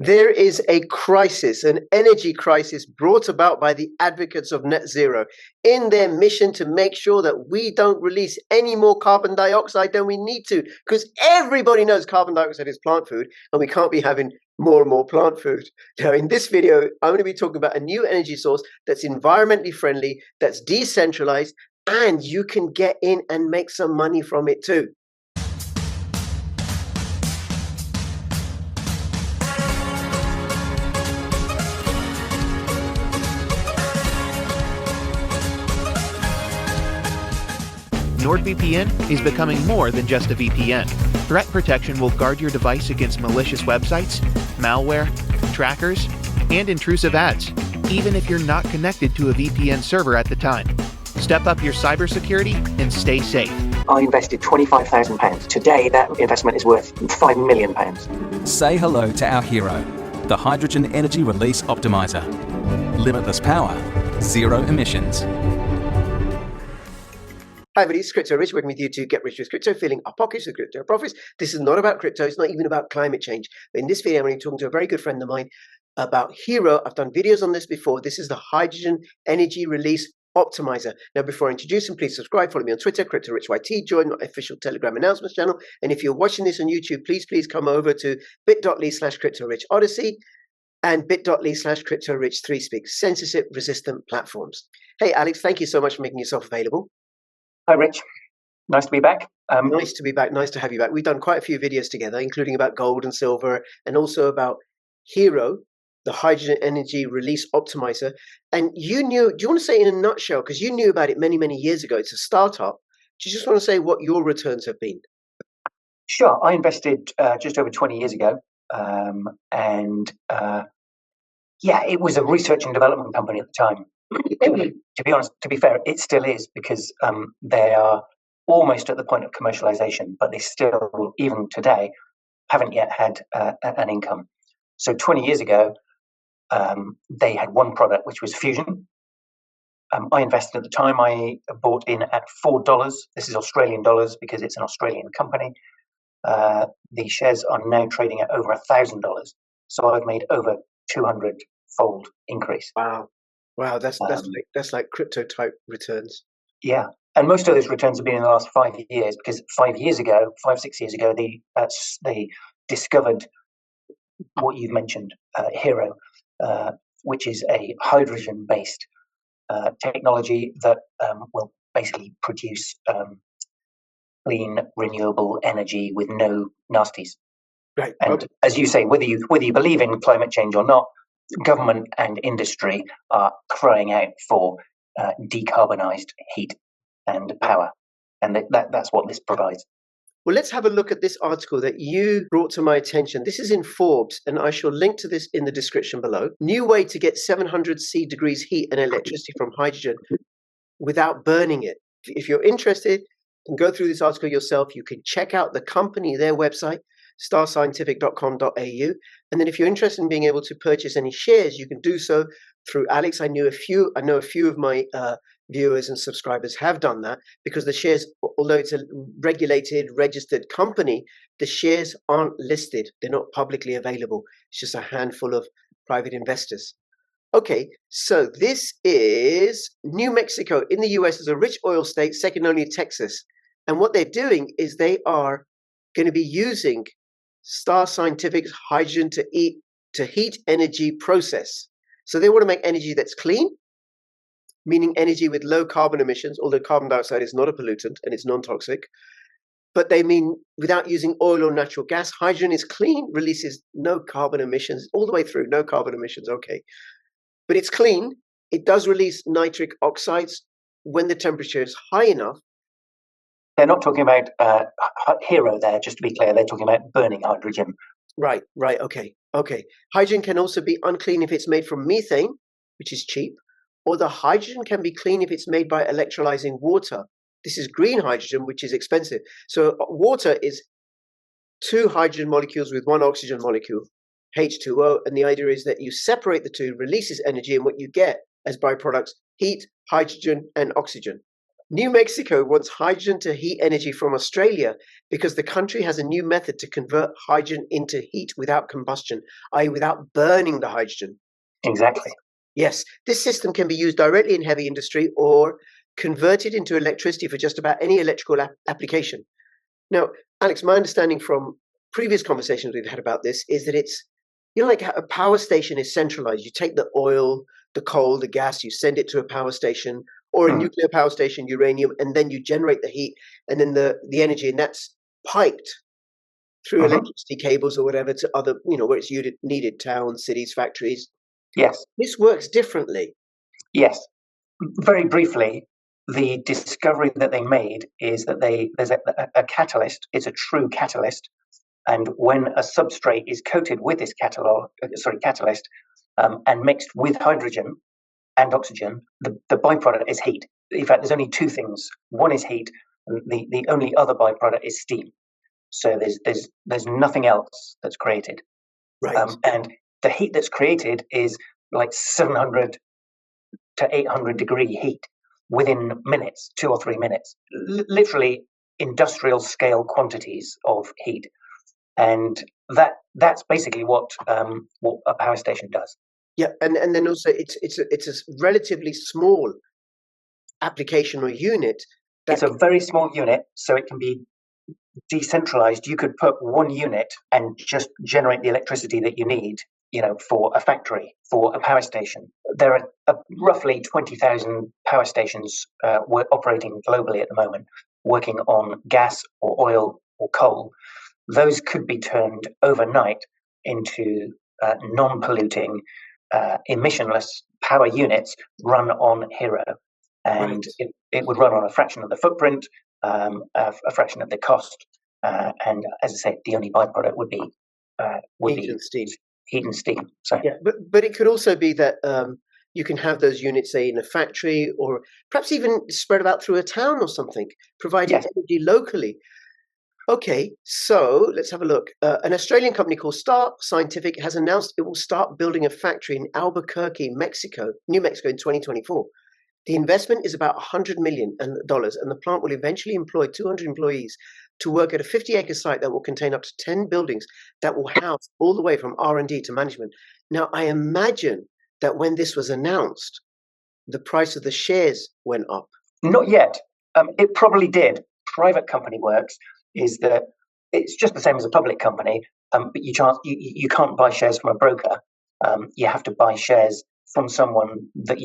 There is a crisis, an energy crisis brought about by the advocates of net zero in their mission to make sure that we don't release any more carbon dioxide than we need to, because everybody knows carbon dioxide is plant food and we can't be having more and more plant food. Now, in this video, I'm going to be talking about a new energy source that's environmentally friendly, that's decentralized, and you can get in and make some money from it too. NordVPN is becoming more than just a VPN. Threat protection will guard your device against malicious websites, malware, trackers, and intrusive ads, even if you're not connected to a VPN server at the time. Step up your cybersecurity and stay safe. I invested £25,000. Today, that investment is worth £5 million. Say hello to our hero, the Hydrogen Energy Release Optimizer. Limitless power, zero emissions. Hi everybody, it's Crypto Rich, working with you to get rich with crypto, filling our pockets with crypto profits. This is not about crypto, it's not even about climate change. But in this video, I'm going to be talking to a very good friend of mine about Hero. I've done videos on this before. This is the Hydrogen Energy Release Optimizer. Now, before I introduce him, please subscribe, follow me on Twitter, CryptoRichYT, join my official Telegram announcements channel. And if you're watching this on YouTube, please come over to bit.ly/CryptoRichOdyssey and bit.ly/CryptoRich3Speak, censorship-resistant platforms. Hey, Alex, thank you so much for making yourself available. Hi, Rich. Nice to be back. Nice to be back. Nice to have you back. We've done quite a few videos together, including about gold and silver, and also about Hero, the Hydrogen Energy Release Optimizer. And you knew, do you want to say in a nutshell, because you knew about it many, many years ago, it's a startup. Do you just want to say what your returns have been? Sure. I invested just over 20 years ago. It was a research and development company at the time. To be honest, to be fair, it still is, because they are almost at the point of commercialization, but they still, even today, haven't yet had an income. So 20 years ago, they had one product, which was Fusion. I invested at the time. I bought in at $4. This is Australian dollars because it's an Australian company. The shares are now trading at over $1,000. So I've made over 200-fold increase. Wow, that's like crypto type returns. Yeah, and most of those returns have been in the last 5 years, because 6 years ago, they discovered what you've mentioned, Hero, which is a hydrogen-based technology that will basically produce clean, renewable energy with no nasties. Right. And as you say, whether you believe in climate change or not, government and industry are crying out for decarbonized heat and power. And that's what this provides. Well, let's have a look at this article that you brought to my attention. This is in Forbes, and I shall link to this in the description below. New way to get 700 C degrees heat and electricity from hydrogen without burning it. If you're interested, you can go through this article yourself. You can check out the company, their website, starscientific.com.au. And then if you're interested in being able to purchase any shares, you can do so through Alex. I know a few of my viewers and subscribers have done that, because the shares, although it's a regulated, registered company, the shares aren't listed. They're not publicly available. It's just a handful of private investors. Okay, so this is New Mexico in the US is a rich oil state, second only to Texas. And what they're doing is they are going to be using Star Scientific's hydrogen to heat energy process. So they want to make energy that's clean, meaning energy with low carbon emissions, although carbon dioxide is not a pollutant and it's non-toxic. But they mean without using oil or natural gas. Hydrogen is clean, releases no carbon emissions all the way through, no carbon emissions, okay. But it's clean. It does release nitric oxides when the temperature is high enough. They're not talking about Hero there, just to be clear. They're talking about burning hydrogen. Right, okay. Hydrogen can also be unclean if it's made from methane, which is cheap, or the hydrogen can be clean if it's made by electrolyzing water. This is green hydrogen, which is expensive. So water is 2 hydrogen molecules with 1 oxygen molecule, H2O, and the idea is that you separate the two, releases energy, and what you get as byproducts, heat, hydrogen, and oxygen. New Mexico wants hydrogen to heat energy from Australia because the country has a new method to convert hydrogen into heat without combustion, i.e., without burning the hydrogen. Exactly. Yes, this system can be used directly in heavy industry or converted into electricity for just about any electrical application. Now, Alex, my understanding from previous conversations we've had about this is that it's, like a power station is centralized. You take the oil, the coal, the gas, you send it to a power station or a nuclear power station, uranium, and then you generate the heat and then the energy, and that's piped through electricity cables or whatever to other, where it's needed, towns, cities, factories. Yes. This works differently. Yes. Very briefly, the discovery that they made is that there's a catalyst. It's a true catalyst. And when a substrate is coated with this catalyst and mixed with hydrogen and oxygen, the byproduct is heat. In fact, there's only two things. One is heat, and the only other byproduct is steam. So there's nothing else that's created. Right. And the heat that's created is like 700 to 800 degree heat within minutes, 2 or 3 minutes. Literally industrial scale quantities of heat. And that's basically what a power station does. Yeah, and then also it's a relatively small application or unit. It's a very small unit, so it can be decentralized. You could put one unit and just generate the electricity that you need, for a factory, for a power station. There are roughly 20,000 power stations operating globally at the moment, working on gas or oil or coal. Those could be turned overnight into non-polluting, emissionless power units run on Hero. And it would run on a fraction of the footprint, a fraction of the cost. And as I say, the only byproduct would be heat and steam. Heat and steam. So yeah, but it could also be that you can have those units, say, in a factory or perhaps even spread about through a town or something, providing energy locally. Okay, so let's have a look. An Australian company called Star Scientific has announced it will start building a factory in Albuquerque, New Mexico in 2024. The investment is about $100 million, and the plant will eventually employ 200 employees to work at a 50-acre site that will contain up to 10 buildings that will house all the way from R&D to management. Now, I imagine that when this was announced, the price of the shares went up. Not yet. It probably did. Private company works is that it's just the same as a public company, but you can't buy shares from a broker. You have to buy shares from someone that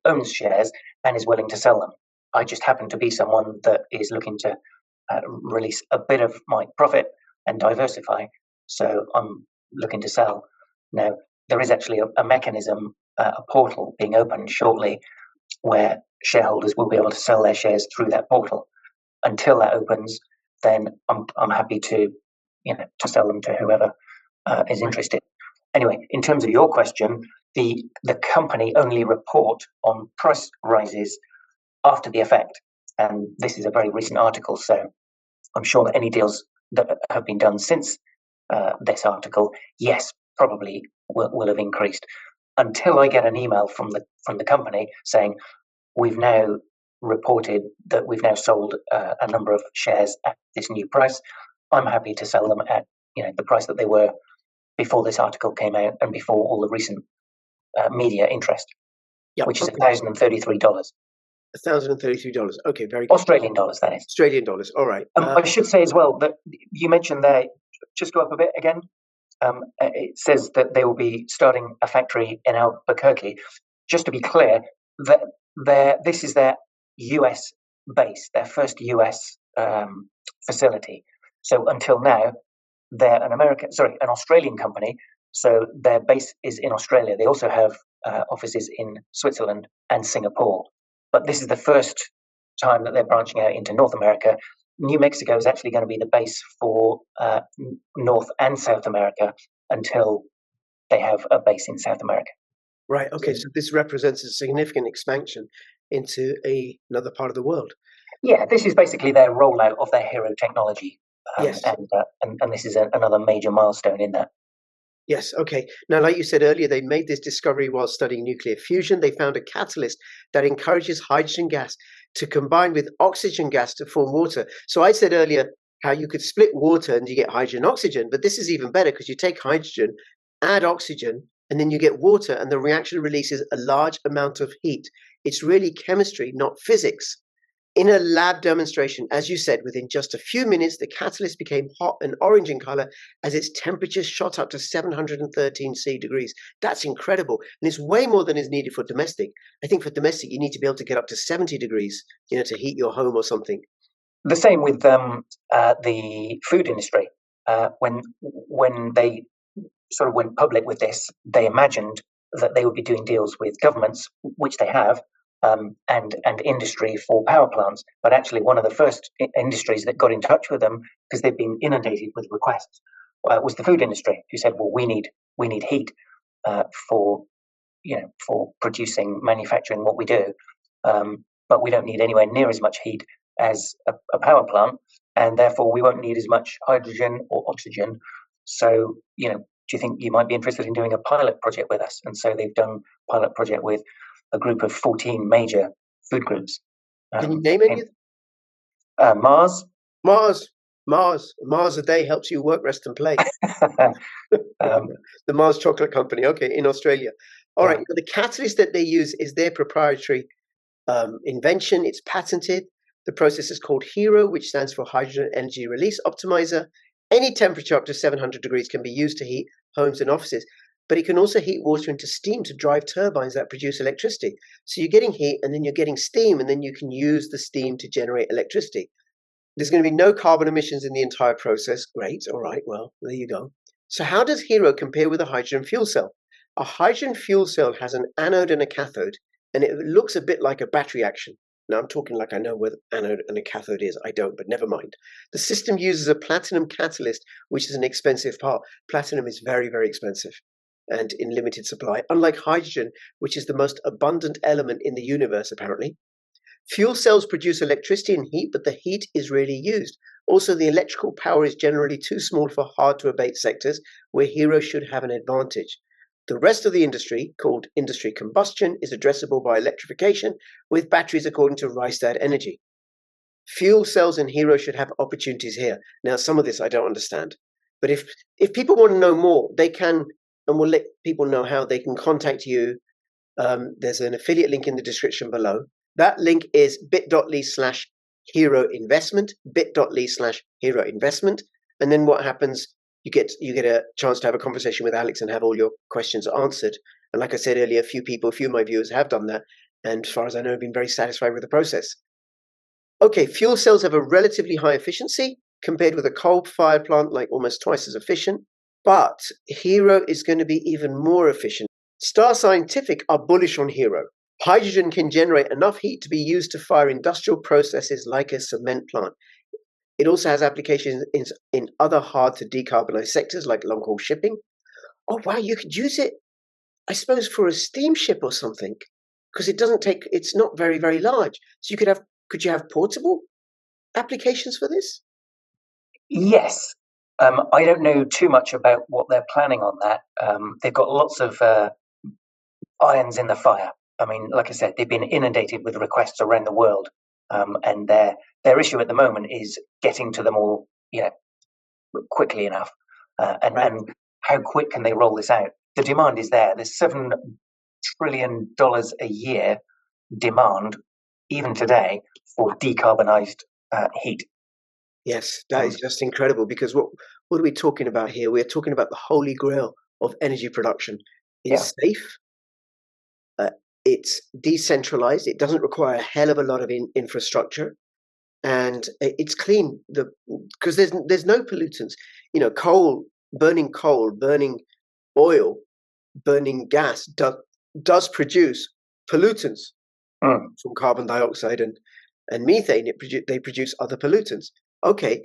owns shares and is willing to sell them. I just happen to be someone that is looking to release a bit of my profit and diversify, so I'm looking to sell. Now, there is actually a mechanism, a portal being opened shortly, where shareholders will be able to sell their shares through that portal. Until that opens, then I'm happy to sell them to whoever is interested. Anyway, in terms of your question, the company only report on price rises after the effect, and this is a very recent article, so I'm sure that any deals that have been done since this article, yes, probably will have increased. Until I get an email from the company saying we've now reported that we've now sold a number of shares at this new price, I'm happy to sell them at the price that they were before this article came out and before all the recent media interest, which is $1,033. $1,033. Okay, very good. Australian dollars, that is. Australian dollars. All right. I should say as well that you mentioned there. Just go up a bit again. It says that they will be starting a factory in Albuquerque. Just to be clear, that this is their US base, their first US facility. So until now, they're an Australian company. So their base is in Australia. They also have offices in Switzerland and Singapore. But this is the first time that they're branching out into North America. New Mexico is actually going to be the base for North and South America until they have a base in South America. Right. Okay. So this represents a significant expansion into another part of the world. Yeah, this is basically their rollout of their Hero technology. Yes. And this is another major milestone in that. Yes. Okay. Now, like you said earlier, they made this discovery while studying nuclear fusion. They found a catalyst that encourages hydrogen gas to combine with oxygen gas to form water. So I said earlier how you could split water and you get hydrogen and oxygen, but this is even better because you take hydrogen, add oxygen, and then you get water, and the reaction releases a large amount of heat. It's really chemistry, not physics. In a lab demonstration, as you said, within just a few minutes, the catalyst became hot and orange in color as its temperature shot up to 713 C degrees. That's incredible. And it's way more than is needed for domestic. I think for domestic, you need to be able to get up to 70 degrees, to heat your home or something. The same with the food industry. When they sort of went public with this, they imagined that they would be doing deals with governments, which they have, and industry for power plants. But actually, one of the first industries that got in touch with them, because they've been inundated with requests, was the food industry, who said, "Well, we need heat for producing, manufacturing what we do, but we don't need anywhere near as much heat as a power plant, and therefore we won't need as much hydrogen or oxygen. So, do you think you might be interested in doing a pilot project with us?" And so they've done a pilot project with a group of 14 major food groups. Can you name any of them? Mars a day helps you work, rest, and play. The Mars Chocolate Company, okay, in Australia. All right, the catalyst that they use is their proprietary invention. It's patented. The process is called HERO, which stands for Hydrogen Energy Release Optimizer. Any temperature up to 700 degrees can be used to heat homes and offices, but it can also heat water into steam to drive turbines that produce electricity. So you're getting heat and then you're getting steam, and then you can use the steam to generate electricity. There's going to be no carbon emissions in the entire process. Great. All right. Well, there you go. So how does HERO compare with a hydrogen fuel cell? A hydrogen fuel cell has an anode and a cathode, and it looks a bit like a battery action. Now, I'm talking like I know where the anode and a cathode is. I don't, but never mind. The system uses a platinum catalyst, which is an expensive part. Platinum is very, very expensive and in limited supply, unlike hydrogen, which is the most abundant element in the universe, apparently. Fuel cells produce electricity and heat, but the heat is rarely used. Also, the electrical power is generally too small for hard-to-abate sectors, where HERO should have an advantage. The rest of the industry, called industry combustion, is addressable by electrification with batteries according to Rystad Energy. Fuel cells and HERO should have opportunities here. Now, some of this I don't understand. But if people want to know more, they can, and we'll let people know how they can contact you. There's an affiliate link in the description below. That link is bit.ly/HERO investment, bit.ly/HERO investment. And then what happens? You get a chance to have a conversation with Alex and have all your questions answered. And like I said earlier, a few of my viewers have done that. And as far as I know, have been very satisfied with the process. Okay, fuel cells have a relatively high efficiency compared with a coal-fired plant, like almost twice as efficient. But HERO is going to be even more efficient. Star Scientific are bullish on HERO. Hydrogen can generate enough heat to be used to fire industrial processes like a cement plant. It also has applications in other hard-to-decarbonize sectors like long-haul shipping. Oh, wow, you could use it, I suppose, for a steamship or something, because it's not very, very large. So could you have portable applications for this? Yes. I don't know too much about what they're planning on that. They've got lots of irons in the fire. I mean, like I said, they've been inundated with requests around the world, and their issue at the moment is getting to them all, quickly enough. And how quick can they roll this out? The demand is there. There's $7 trillion a year demand, even today, for decarbonized heat. Yes, that is just incredible, because what are we talking about here? We're talking about the holy grail of energy production. It's safe. It's decentralized. It doesn't require a hell of a lot of infrastructure, and it's clean. Because there's no pollutants. Burning coal, burning oil, burning gas does produce pollutants from carbon dioxide and methane. They produce other pollutants. Okay,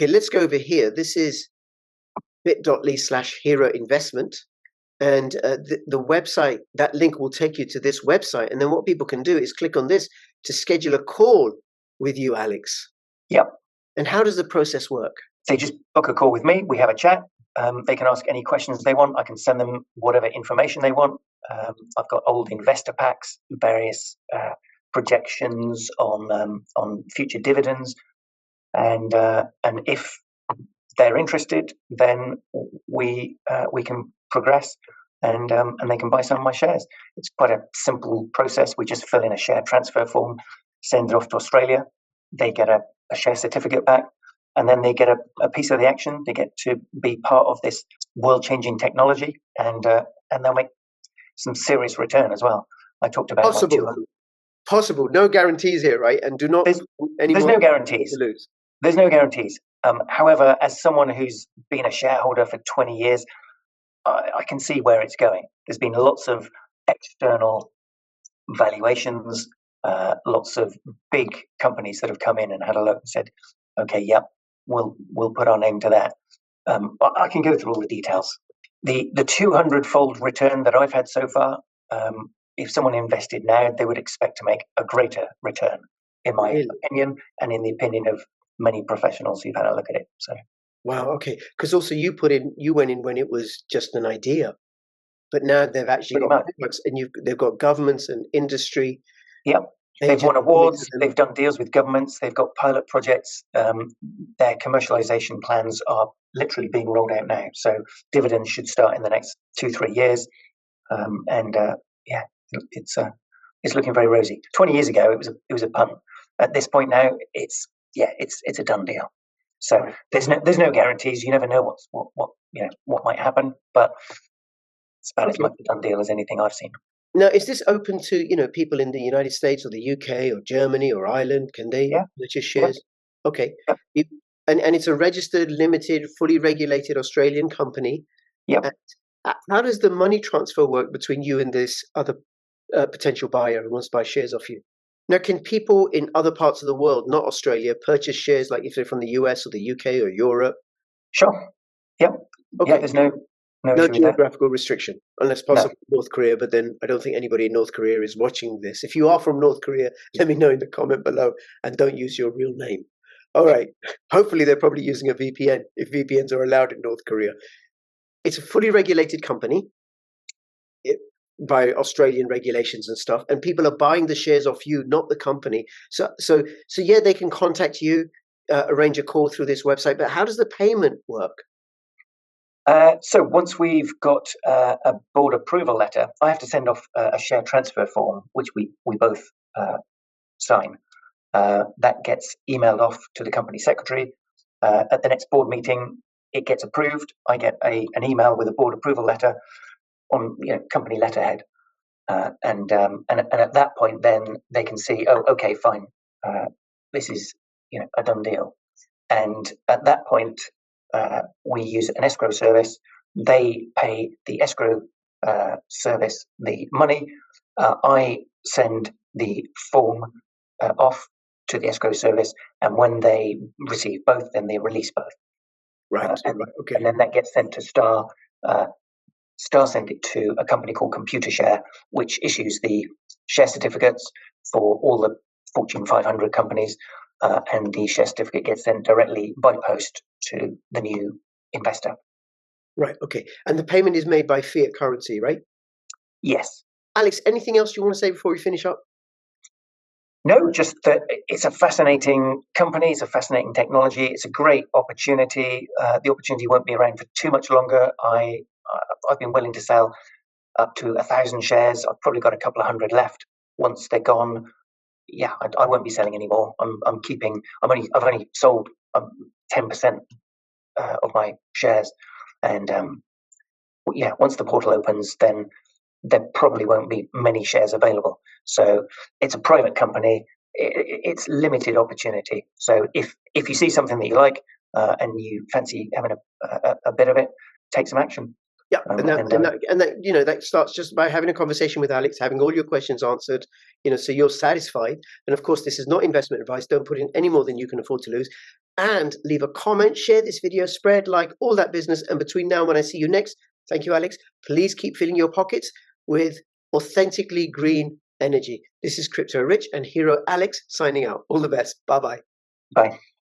let's go over here. This is bit.ly/HERO investment. And the website, that link will take you to this website. And then what people can do is click on this to schedule a call with you, Alex. Yep. And how does the process work? They just book a call with me. We have a chat. They can ask any questions they want. I can send them whatever information they want. I've got old investor packs, various projections on future dividends, and if they're interested, then we can progress, and they can buy some of my shares. It's quite a simple process. We just fill in a share transfer form, send it off to Australia. They get a share certificate back, and then they get a piece of the action. They get to be part of this world-changing technology, and they'll make some serious return as well. I talked about possible. No guarantees here, right? And do not there's no guarantees. To lose. There's no guarantees. However, as someone who's been a shareholder for 20 years, I can see where it's going. There's been lots of external valuations, lots of big companies that have come in and had a look and said, "Okay, yep, we'll put our name to that." I can go through all the details. The 200-fold return that I've had so far, if someone invested now, they would expect to make a greater return, in my opinion, and in the opinion of many professionals who've had a look at it. So, wow, okay. Because also you went in when it was just an idea, but now they've actually got products, and they've got governments and industry. Yep. They've won awards. They've done deals with governments. They've got pilot projects. Their commercialization plans are literally being rolled out now. So dividends should start in the next 2-3 years. It's looking very rosy. 20 years ago, it was a punt. At this point now, it's a done deal. So there's no guarantees. You never know what might happen, but it's about as much a done deal as anything I've seen. Now, is this open to people in the United States or the UK or Germany or Ireland? Can they purchase shares? Yeah. Okay, and it's a registered, limited, fully regulated Australian company. Yeah. How does the money transfer work between you and this other potential buyer who wants to buy shares off you? Now, can people in other parts of the world, not Australia, purchase shares, like if they're from the US or the UK or Europe? Sure. Yep. Okay. Yeah, there's no geographical restriction, unless possible North Korea, but then I don't think anybody in North Korea is watching this. If you are from North Korea, let me know in the comment below, and don't use your real name. All right. Hopefully they're probably using a VPN, if VPNs are allowed in North Korea. It's a fully regulated company by Australian regulations and stuff, and people are buying the shares off you, not the company. So yeah, they can contact you, arrange a call through this website, but how does the payment work? So once we've got a board approval letter, I have to send off a share transfer form, which we both sign. That gets emailed off to the company secretary. At the next board meeting, it gets approved. I get an email with a board approval letter on company letterhead, and at that point, then they can see, oh, okay, fine, this is a done deal. And at that point, we use an escrow service. They pay the escrow service the money. I send the form off to the escrow service, and when they receive both, then they release both. Right. Okay. And then that gets sent to Star. Star send it to a company called Computershare, which issues the share certificates for all the Fortune 500 companies, and the share certificate gets sent directly by post to the new investor. Right, okay. And the payment is made by fiat currency, right? Yes. Alex, anything else you want to say before we finish up? No, just that it's a fascinating company, it's a fascinating technology, it's a great opportunity. The opportunity won't be around for too much longer. I've been willing to sell up to 1,000 shares. I've probably got a couple of hundred left. Once they're gone, yeah, I won't be selling anymore. I've only sold 10% of my shares, and once the portal opens, then there probably won't be many shares available. So it's a private company. It's limited opportunity. So if you see something that you like and you fancy having a bit of it, take some action. Yeah, that starts just by having a conversation with Alex, having all your questions answered, so you're satisfied. And of course, this is not investment advice. Don't put in any more than you can afford to lose. And leave a comment, share this video, spread, like, all that business. And between now and when I see you next, thank you, Alex. Please keep filling your pockets with authentically green energy. This is Crypto Rich and Hero Alex signing out. All the best. Bye-bye. Bye.